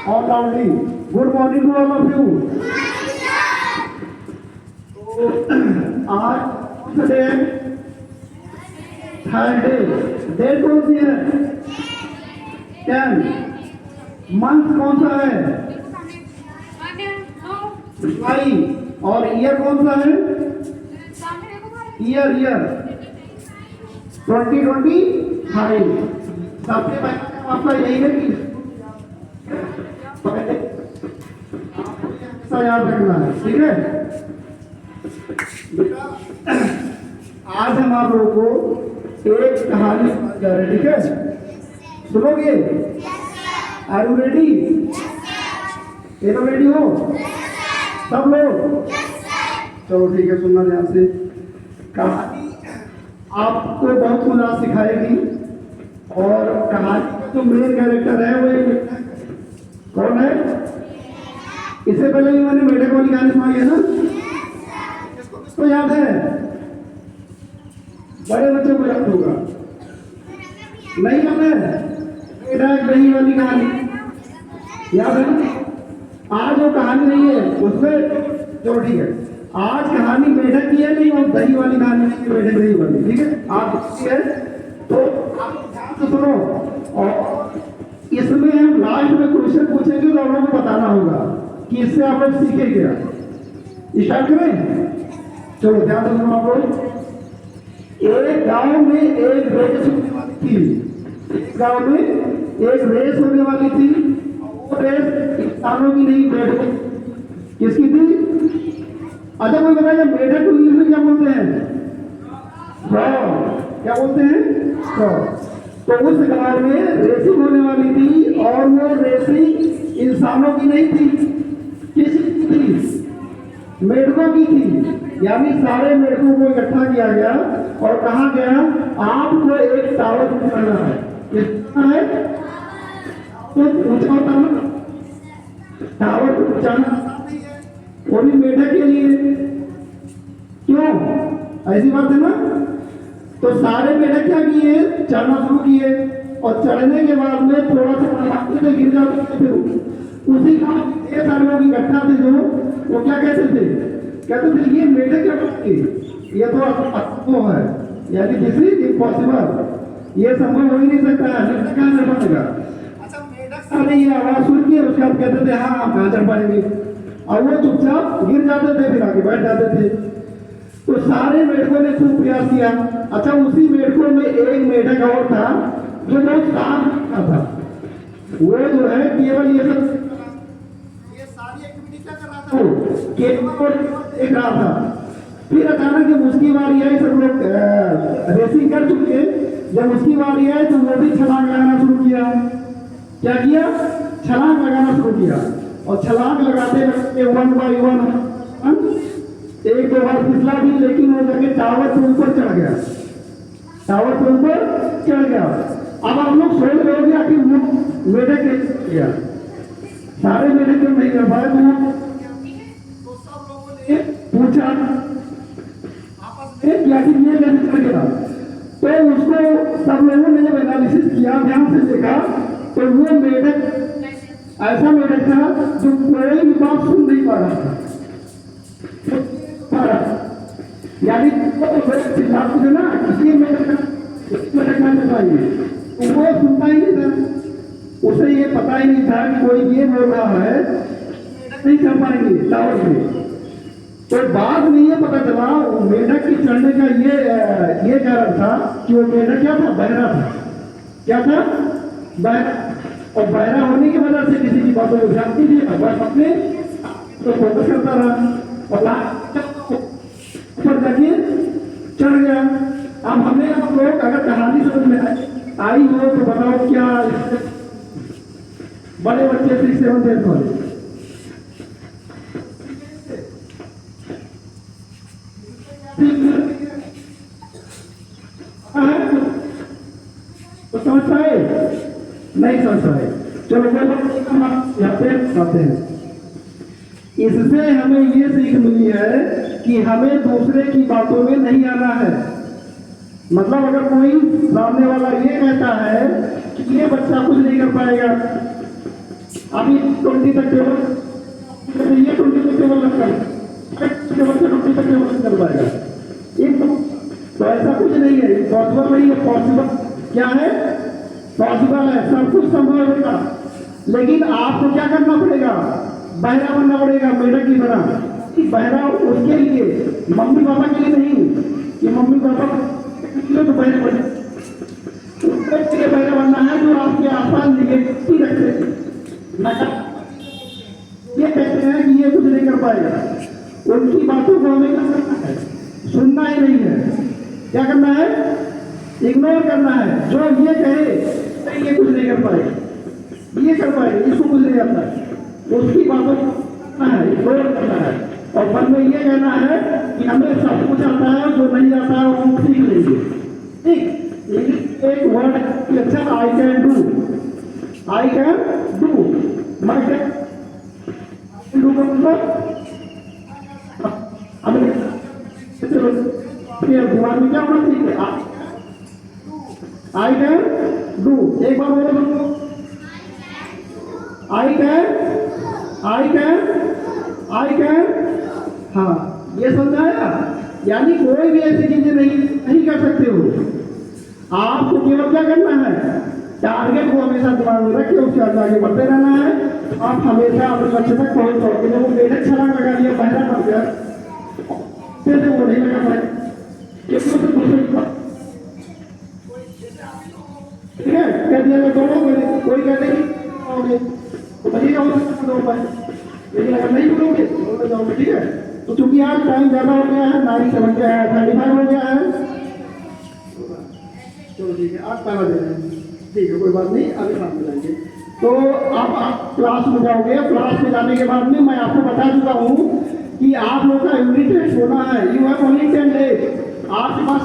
और loudly good morning to all of you. तो आज डे थर्सडे, डेट कौन सी है? 10। मंथ कौन सा है? जुलाई। और ईयर कौन सा है? ईयर 2025। सबसे पहले आपका यही है कि याद रखना है, ठीक है बेटा। आज हम आप लोगों को एक कहानी सुनाने जा रहे हैं, ठीक है? सुनोगे? Are you ready? ये तो रेडी हो सब लोग? चलो ठीक है, सुनना ध्यान से। कहानी आपको बहुत कुछ आज सिखाएगी और कहानी का जो मेन कैरेक्टर है वो एक कौन है? इससे पहले भी मैंने मेढक वाली कहानी सुनाई है ना? इसको याद है? बड़े बच्चों को याद होगा, नहीं याद है? मेढक दही वाली कहानी याद है ना? आज वो कहानी नहीं है उसमें, चलो ठीक है। आज कहानी मेढक की है, नहीं वो दही वाली कहानी नहीं है, मेढक दही वाली, ठीक है? आप देखती है तो आप ध्यान से सुनो और इसमें हम लास्ट में क्वेश्चन पूछेंगे तो आप लोगों को बताना होगा कि इससे आप लोग सीखे क्या। स्टार्ट करें? चलो ध्यान से सुनो आप लोग। एक गांव में एक रेस होने वाली थी। एक गांव में एक रेस होने वाली थी। वो रेस इंसानों की नहीं, मेढकों किसकी थी? अच्छा कोई बताएगा मेढक को इंग्लिश में क्या बोलते हैं? क्या बोलते हैं? तो उस गांव में रेसिंग होने वाली थी और वो रेसिंग इंसानों की नहीं थी, किसकी थी? मेढकों की थी। यानी सारे मेढकों को इकट्ठा किया गया और कहा गया आपको एक टावर बनाना है। कितना है? तो ऊंचा होता है टावर को ऊंचाना, वो भी मेढक के लिए। क्यों? ऐसी बात है ना? तो सारे मेढक क्या किए? चढ़ना शुरू किए और चढ़ने के बाद में थोड़ा सा से गिर जाते थे। फिर उसी का ढेर सारे लोग इकट्ठा थे जो वो क्या कहते थे? कहते थे ये मेढक क्या करेंगे, ये तो असंभव है, यानी दिस इज इम्पॉसिबल, ये संभव हो ही नहीं सकता है, मेढक कहाँ चढ़ पाएगा? अच्छा मेढक सारे ये आवाज सुन के उसके बाद कहते थे हाँ कहाँ चढ़ पाएंगे, और वो चुपचाप गिर जाते थे, फिर आगे बैठ जाते थे। तो सारे मेढकों ने खूब प्रयास किया। अच्छा उसी मेढकों में एक मेढक और था जो बहुत शांत था। वो जो है केवल ये सारी एक्टिविटी क्या कर रहा था? वो केवल देख रहा था। फिर अचानक जब उसकी बारी आई, सब लोग रेसिंग कर चुके, जब उसकी बारी आई तो वो भी छलांग लगाना शुरू किया। क्या किया? छलांग लगाना शुरू किया और छलांग लगाते लगाते 1 by 1 एक दो बार फिसला भी, लेकिन वो जाके टावर के ऊपर चढ़ गया। टावर के ऊपर चढ़ गया। अब आप लोग सोच रहे हो कि मेढक गया, सारे मेढक क्यों नहीं कर पाए? तो सब लोगों ने पूछा आपस में क्या कि ये कैसे चढ़ गया। तो उसको सब लोगों ने जब एनालिसिस किया, ध्यान से देखा, तो वो मेढक ऐसा मेढक था जो कोई भी बात सुन नहीं पा रहा था। यानी चिल्लाते थे ना किसी मेढक चाहिए, तो वो सुनता ही नहीं था। उसे ये पता ही नहीं था कि कोई ये बोल रहा है नहीं कर पाएंगे टावर में। तो बाद में ये पता चला मेढक की चढ़ने का ये कारण था कि वो मेढक क्या था? बहरा था। क्या था? बहरा। और बहरा होने की वजह से किसी की बातों को ध्यान नहीं दिया, बस अपने तो फोकस करता रहा और ऊपर जाके चढ़ गया। अब हमें आप लोग अगर कहानी समझ में आई हो तो बताओ क्या? बड़े बच्चे 6, 7 10 वाले तो समझ पाए? नहीं समझ पाए। चलो यहाँ पे आते हैं। इससे हमें ये सीख मिली है कि हमें दूसरे की बातों में नहीं आना है। मतलब अगर कोई सामने वाला ये कहता है कि ये बच्चा कुछ नहीं कर पाएगा, अभी 20 तक टेबल ये 20 तक टेबल रखा टेबल से 20 तक टेबल कर पाएगा। तो ऐसा कुछ नहीं है, पॉसिबल नहीं है। पॉसिबल क्या है? पॉसिबल है, सब कुछ संभव होगा, लेकिन आपको क्या करना पड़ेगा? बहरा बनना पड़ेगा, मेढक की तरह। बहरा उसके लिए, मम्मी पापा के लिए नहीं कि मम्मी पापा के लिए तो बहरे बने, उसके लिए बहरा बनना है जो आपके आसपास निगेटिव रखते हैं, ये कहते हैं कि ये कुछ नहीं कर पाएगा। उनकी बातों को हमें क्या करना है? सुनना ही नहीं है। क्या करना है? इग्नोर करना है। जो ये कहे ये कुछ नहीं कर पाएगा, ये कर पाएगा, इसको कुछ नहीं आता है, उसकी बातों को है इग्नोर करना है। और मन में ये कहना है कि हमें सब कुछ आता है, जो नहीं आता है वो सीख लेंगे। ठीक, एक वर्ड अच्छा, I can do, I can do, मैं कैन डू का मतलब दिमाग में क्या होना चाहिए? I can do. एक बार बोलो, I can, I can, I can. हाँ, ये समझाया। यानी कोई भी ऐसी चीजें नहीं कर सकते हो। आपको केवल क्या करना है? टारगेट को हमेशा दिमाग में रख के उसके आगे बढ़ते रहना है। आप हमेशा अपने लक्ष्य तक पहुंच जाओगे। जब वो मेढक छलांग लगा दिया, बहरा कर गया, फिर वो नहीं लगा पाए, ठीक है? कह दिया मैं दौड़ोगे, कोई कहते कि तो बनिएगा दौड़ पाए, लेकिन अगर नहीं बोलोगे तो जाओगे। ठीक है? तो चूंकि आज टाइम ज्यादा हो गया है, 9:07 गया है, 35 हो गया है, चलो ठीक है, आज पहला दिन है, ठीक है, कोई बात नहीं, आगे साथ में जाएंगे। तो आप क्लास में जाओगे। क्लास में जाने के बाद में मैं आपको बता चुका हूँ कि आप लोग का यूनिट टेस्ट होना है। You have only 10 days. आपके पास